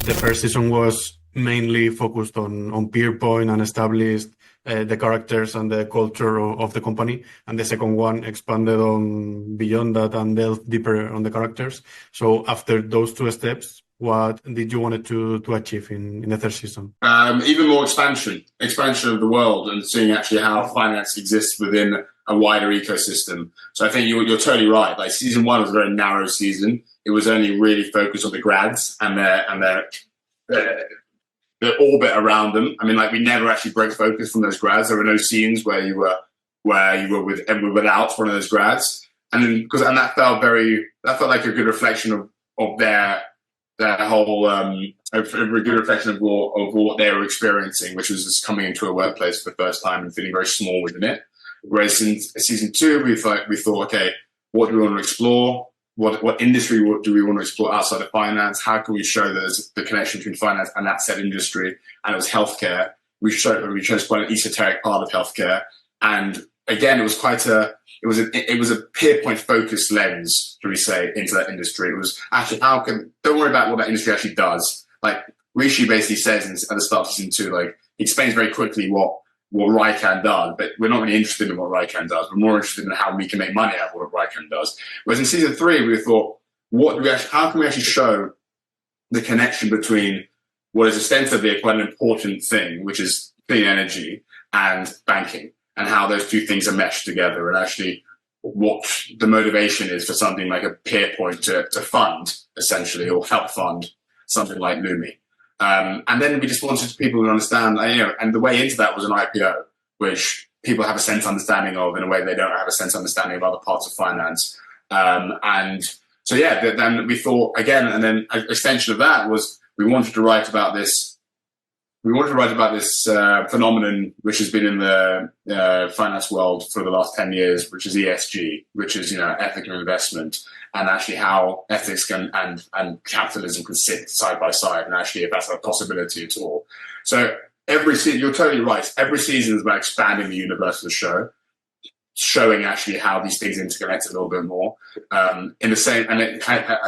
The first season was mainly focused on Pierpoint and established the characters and the culture of the company. And the second one expanded on beyond that and delved deeper on the characters. So after those two steps, what did you want to achieve in the third season? Even more expansion of the world and seeing actually how finance exists within a wider ecosystem. So I think you're totally right. Like season one was a very narrow season. It was only really focused on the grads and their orbit around them. I mean, like we never actually broke focus from those grads. There were no scenes where you were without one of those grads, and that felt like a good reflection of their whole a very good reflection of what they were experiencing, which was just coming into a workplace for the first time and feeling very small within it. Whereas in season two, we thought, okay, what do we want to explore? What industry do we want to explore outside of finance? How can we show there's the connection between finance and that said industry? And it was healthcare. We chose quite an esoteric part of healthcare. And again, it was a Pierpoint focused lens, should we say, into that industry. It was actually don't worry about what that industry actually does. Like Rishi basically says at the start of season two, like he explains very quickly what Rycan does, but we're not really interested in what Rycan does. We're more interested in how we can make money out of what Rycan does. Whereas in season three, we thought, how can we actually show the connection between what is ostensibly quite an important thing, which is clean energy, and banking, and how those two things are meshed together, and actually what the motivation is for something like a Pierpoint to fund, essentially, or help fund something like Lumi. And then we just wanted people to understand, and the way into that was an IPO, which people have a sense understanding of in a way they don't have a sense understanding of other parts of finance. And so, then we thought again, and then an extension of that was we wanted to write about this phenomenon which has been in the finance world for the last 10 years, which is ESG, which is, ethical investment, and actually how ethics and capitalism can sit side by side, and actually if that's a possibility at all. So every season, you're totally right. Every season is about expanding the universe of the show, showing actually how these things interconnect a little bit more. I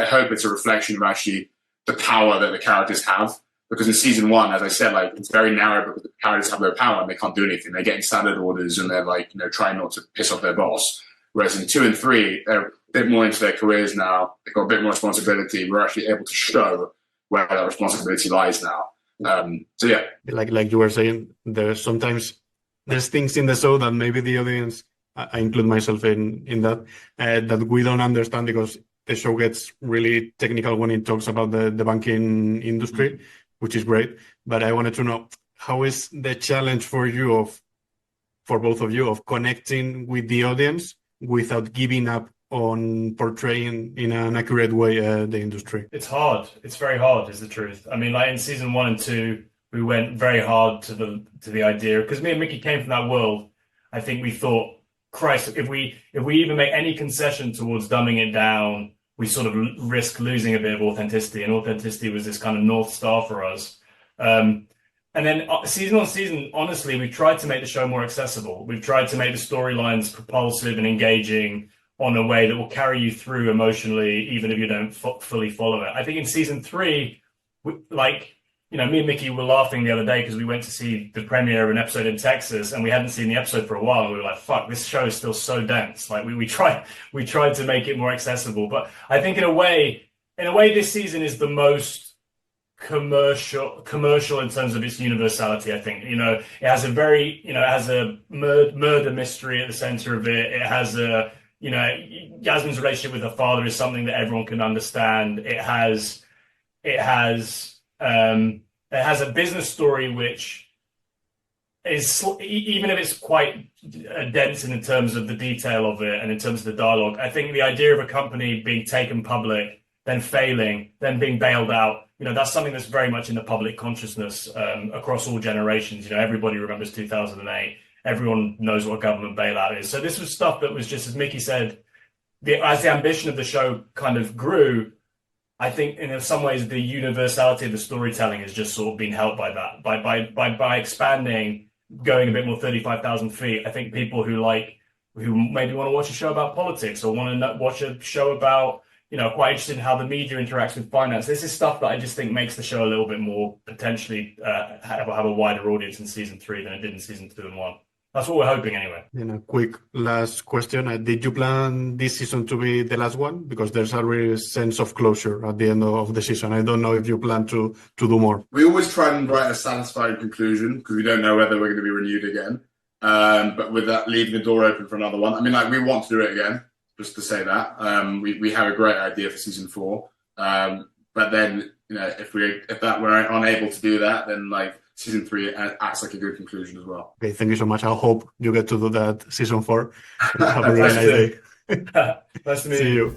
hope it's a reflection of actually the power that the characters have. Because in season one, as I said, like it's very narrow because the characters have no power and they can't do anything. They're getting standard orders and they're trying not to piss off their boss. Whereas in 2 and 3, they're a bit more into their careers now. They've got a bit more responsibility. We're actually able to show where that responsibility lies now. Like you were saying, there's things in the show that maybe the audience, I include myself in that, that we don't understand because the show gets really technical when it talks about the banking industry, which is great. But I wanted to know, how is the challenge for both of you, of connecting with the audience without giving up on portraying in an accurate way the industry? It's hard. It's very hard, is the truth. I mean, like in season 1 and 2, we went very hard to the idea, because me and Mickey came from that world. I think we thought, Christ, if we even make any concession towards dumbing it down, we sort of risk losing a bit of authenticity, and authenticity was this kind of North Star for us. And then season on season, honestly, we've tried to make the show more accessible. We've tried to make the storylines propulsive and engaging on a way that will carry you through emotionally, even if you don't fully follow it. I think in season 3, me and Mickey were laughing the other day because we went to see the premiere of an episode in Texas and we hadn't seen the episode for a while. And we were like, fuck, this show is still so dense. Like we tried to make it more accessible. But I think in a way, this season is the most commercial in terms of its universality. I think, it has a murder mystery at the center of it. It has Yasmin's relationship with her father is something that everyone can understand. It has a business story which is, even if it's quite dense in terms of the detail of it and in terms of the dialogue, I think the idea of a company being taken public, then failing, then being bailed out, that's something that's very much in the public consciousness across all generations. Everybody remembers 2008. Everyone knows what government bailout is. So this was stuff that was just, as Mickey said, as the ambition of the show kind of grew, I think in some ways the universality of the storytelling has just sort of been helped by that, by expanding, going a bit more 35,000 feet. I think people who maybe want to watch a show about politics or want to watch a show about quite interested in how the media interacts with finance. This is stuff that I just think makes the show a little bit more potentially have a wider audience in season 3 than it did in season 2 and 1. That's what we're hoping anyway. And a quick last question. Did you plan this season to be the last one? Because there's a real sense of closure at the end of the season. I don't know if you plan to do more. We always try and write a satisfying conclusion because we don't know whether we're going to be renewed again. But with that, leaving the door open for another one. I mean, like, we want to do it again, just to say that. We have a great idea for season 4. But then, if we're unable to do that, then like season 3 acts like a good conclusion as well. Okay, thank you so much. I hope you get to do that season 4. Have a really nice day. Nice to meet See you. you.